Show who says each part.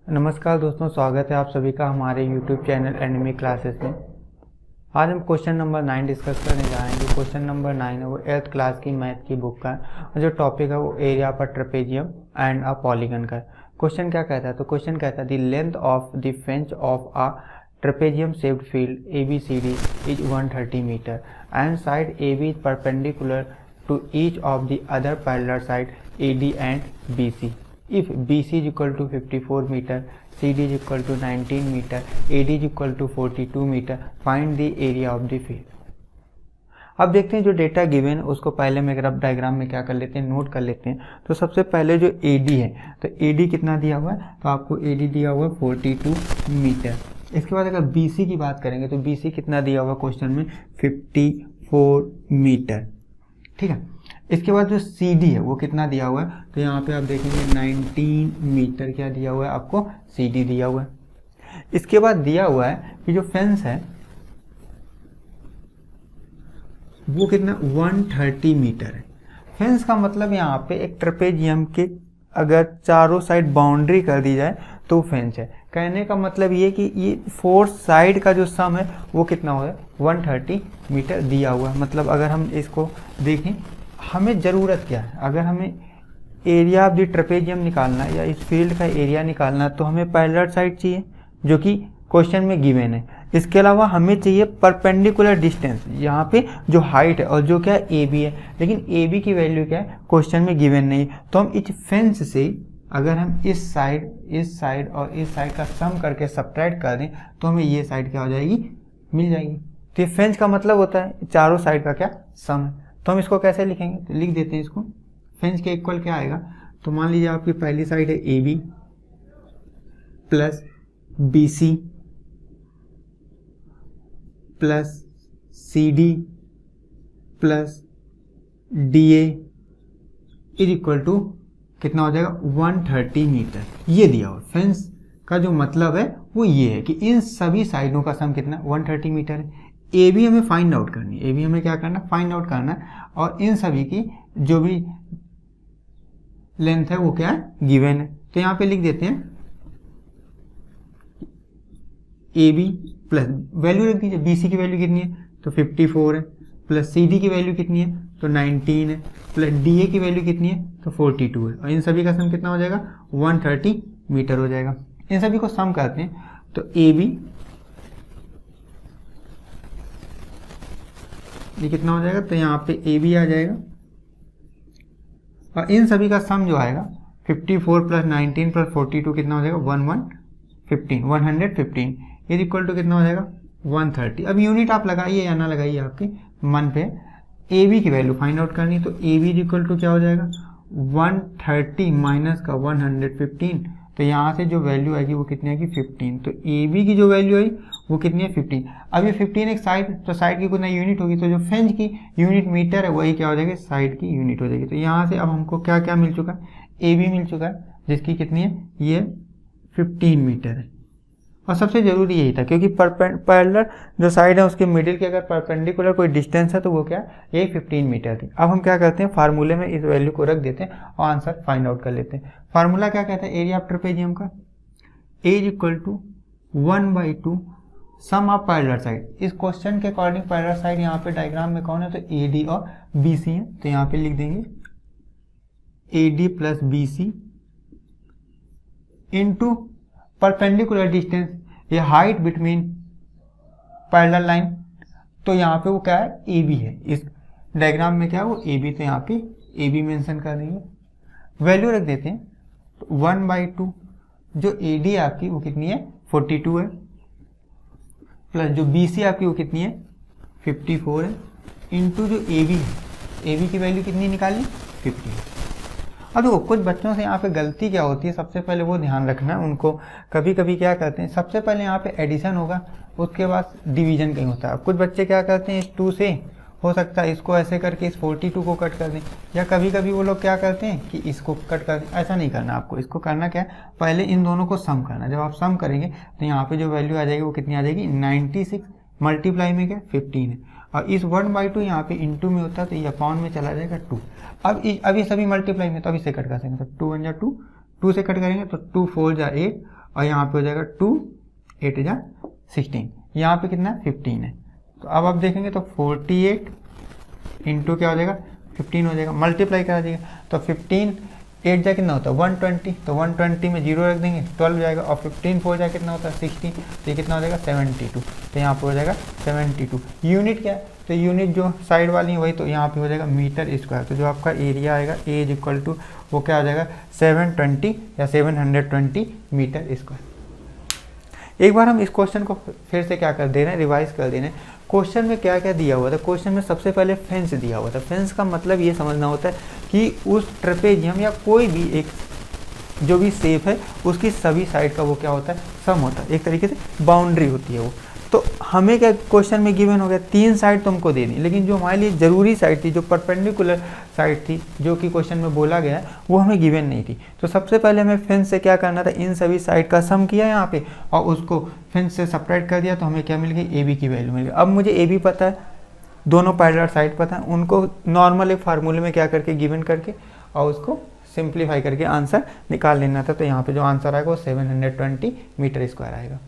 Speaker 1: नमस्कार दोस्तों, स्वागत है आप सभी का हमारे YouTube चैनल एनिमी क्लासेस में। आज हम क्वेश्चन नंबर 9 डिस्कस करने जा रहे हैं। जो क्वेश्चन नंबर 9 है वो 8th क्लास की मैथ की बुक का है और जो टॉपिक है वो एरिया पर ट्रेपेजियम एंड अ पॉलीगन का है। क्वेश्चन क्या कहता है? तो क्वेश्चन कहता है the length of the fence of a trapezium shaped field ABCD is 130 metre and side AB is perpendicular to each of the other parallel side AD and BC. If BC is equal to 54 meter, CD is equal to 19 meter, AD is equal to 42 meter, find the area of the field. अब देखते हैं जो data given है उसको पहले में graph diagram में क्या कर लेते हैं, नोट कर लेते हैं। तो सबसे पहले जो AD है, तो AD कितना दिया हुआ है? तो आपको AD दिया हुआ है 42 मीटर। इसके बाद अगर BC की बात करेंगे तो BC कितना दिया हुआ क्वेश्चन में? 54 मीटर। ठीक है। इसके बाद जो CD है वो कितना दिया हुआ है? तो यहाँ पे आप देखेंगे 19 मीटर क्या दिया हुआ है आपको? CD दिया हुआ है। इसके बाद दिया हुआ है कि जो फेंस है वो कितना? 130 मीटर है। फेंस का मतलब यहाँ पे एक ट्रेपेजियम के अगर चारों साइड बाउंड्री कर दी जाए तो फेंस है। कहने का मतलब ये कि ये 4 साइड का जो सम है वो कितना हो है? 130 मीटर दिया हुआ है। मतलब अगर हम इसको देखें, हमें ज़रूरत क्या है? अगर हमें एरिया ऑफ द ट्रेपेजियम निकालना है या इस फील्ड का एरिया निकालना है तो हमें पैरेलल साइड चाहिए जो कि क्वेश्चन में गिवन है। इसके अलावा हमें चाहिए परपेंडिकुलर डिस्टेंस, यहाँ पे जो हाइट है और जो क्या है AB है, लेकिन AB की वैल्यू क्या है क्वेश्चन में गिवन नहीं। तो हम इस फेंस से अगर हम इस साइड और इस साइड का सम करके सब्ट्रैक्ट कर दें तो हमें ये साइड क्या हो जाएगी? मिल जाएगी। तो ये फेंस का मतलब होता है चारों साइड का क्या? सम है। तो हम इसको कैसे लिखेंगे? तो लिख देते हैं इसको। फेंस के इक्वल क्या आएगा? तो मान लीजिए आपकी पहली साइड है AB plus BC plus CD plus DA is equal to कितना हो जाएगा? 130 मीटर। ये दिया हुआ फेंस का जो मतलब है वो ये है कि इन सभी साइडों का सम कितना? 130 मीटर है। AB हमें फाइंड आउट करनी है। AB हमें क्या करना? फाइंड आउट करना है। और इन सभी की जो भी लेंथ है वो क्या है? गिवन है। तो यहाँ पे लिख देते हैं AB प्लस वैल्यू रख दीजिए। BC की वैल्यू कितनी है? तो 54 है। प्लस CD की वैल्यू कितनी है? तो 19 है। प्लस DA की वैल्यू कितनी है? तो 42 है। और इन सभी का सम कितना हो जाएगा? 130 मीटर हो जाएगा। इन सभी को सम करते हैं तो AB ये कितना हो जाएगा? तो यहाँ पे AB आ जाएगा और इन सभी का सम जो आएगा 54 प्लस 19 प्लस 42 कितना हो जाएगा? 115 इज इक्वल टू कितना हो जाएगा? 130। अब यूनिट आप लगाइए या ना लगाइए आपके मन पे। AB की वैल्यू फाइंड आउट करनी, तो AB इज इक्वल टू क्या हो जाएगा? 130 माइनस का 115। तो यहाँ से जो वैल्यू आएगी वो कितनी आएगी? 15। तो AB की जो वैल्यू आई वो कितनी है? 15। अब ये 15 एक साइड, तो साइड की कितना यूनिट होगी? तो जो फेंच की यूनिट मीटर है वही क्या हो जाएगी? साइड की यूनिट हो जाएगी। तो यहाँ से अब हमको क्या क्या मिल चुका है? AB मिल चुका है जिसकी कितनी है? ये 15 मीटर है। और सबसे जरूरी यही था क्योंकि पैरेलल जो साइड है उसके मिडिल के अगर परपेंडिकुलर कोई डिस्टेंस है तो वो क्या? यही 15 मीटर थी। अब हम क्या करते हैं? फार्मूले में इस वैल्यू को रख देते हैं और आंसर फाइंड आउट कर लेते हैं। फार्मूला क्या कहता है एरिया ऑफ ट्रेपेजियम का? A is equal to 1/2 sum of parallel side. इस क्वेश्चन के अकॉर्डिंग पैरेलल साइड यहाँ पे डायग्राम में कौन है? तो AD और BC है। तो यहाँ पे लिख देंगे AD plus BC into perpendicular distance, ये हाइट बिटवीन पैरेलल लाइन। तो यहाँ पे वो क्या है? AB है। इस डायग्राम में क्या है? वो AB। तो यहाँ पे AB मेंशन कर देंगे। वैल्यू रख देते हैं तो 1/2 जो AD है आपकी वो कितनी है? 42 है। प्लस जो BC आपकी वो कितनी है? 54 है। इंटू जो AB है, AB की वैल्यू कितनी निकाली? 50। अब देखो कुछ बच्चों से यहाँ पे गलती क्या होती है, सबसे पहले वो ध्यान रखना है उनको। कभी कभी क्या करते हैं, सबसे पहले यहाँ पे एडिशन होगा, उसके बाद डिवीजन कहीं होता है। कुछ बच्चे क्या करते हैं, इस 2 से हो सकता है इसको ऐसे करके इस 42 को कट कर दें, या कभी कभी वो लोग क्या करते हैं कि इसको कट कर दें। ऐसा नहीं करना आपको। इसको करना क्या है, पहले इन दोनों को सम करना। जब आप सम करेंगे तो यहाँ पे जो वैल्यू आ जाएगी वो कितनी आ जाएगी? 96 मल्टीप्लाई में क्या? 15 है। और इस 1/2 यहाँ पे इंटू में होता है तो ये अपॉन में चला जाएगा 2। अब ये सभी मल्टीप्लाई में, तो अब इसे कट कर देंगे तो 2 1 जा 2, 2 से कट करेंगे तो 2 4 जा 8 और यहाँ पे हो जाएगा 2 8 जा 16, यहाँ पे कितना है 15 है। तो अब आप देखेंगे तो 48 इंटू क्या हो जाएगा 15 हो जाएगा, मल्टीप्लाई करा दीजिएगा तो 15 8 जा कितना होता है 120, तो 120 में 0 रख देंगे 12 जाएगा, और 15 4 जा कितना होता है 16, तो ये कितना हो जाएगा 72, तो यहाँ पे हो जाएगा 72। यूनिट क्या है, तो यूनिट जो साइड वाली है वही, तो यहाँ पे हो जाएगा मीटर स्क्वायर, तो जो आपका एरिया आएगा ए इज इक्वल टू वो क्या हो जाएगा 720 या 720 मीटर स्क्वायर। एक बार हम इस क्वेश्चन को फिर से क्या कर दे रहे हैं, रिवाइज कर दे रहे हैं। क्वेश्चन में क्या क्या दिया हुआ था, क्वेश्चन में सबसे पहले फेंस दिया हुआ था। फेंस का मतलब ये समझना होता है कि उस ट्रेपेजियम या कोई भी एक जो भी शेप है उसकी सभी साइड का वो क्या होता है सम होता है, एक तरीके से बाउंड्री होती है वो। तो हमें क्या क्वेश्चन में गिवन हो गया 3 साइड तो हमको देनी, लेकिन जो हमारे लिए जरूरी साइड थी, जो परपेंडिकुलर साइड थी, जो कि क्वेश्चन में बोला गया है, वो हमें गिवन नहीं थी। तो सबसे पहले हमें फेंस से क्या करना था, इन सभी साइड का सम किया यहाँ पे और उसको फेंस से सेपरेट कर दिया, तो हमें क्या मिल गई ए बी की वैल्यू मिल गई। अब मुझे ए बी पता है, दोनों पैरेलल साइड पता है, उनको नॉर्मल एक फार्मूले में क्या करके गिवन करके और उसको सिंप्लीफाई करके आंसर निकाल लेना था। तो यहाँ पे जो आंसर आएगा वो 720 मीटर स्क्वायर आएगा।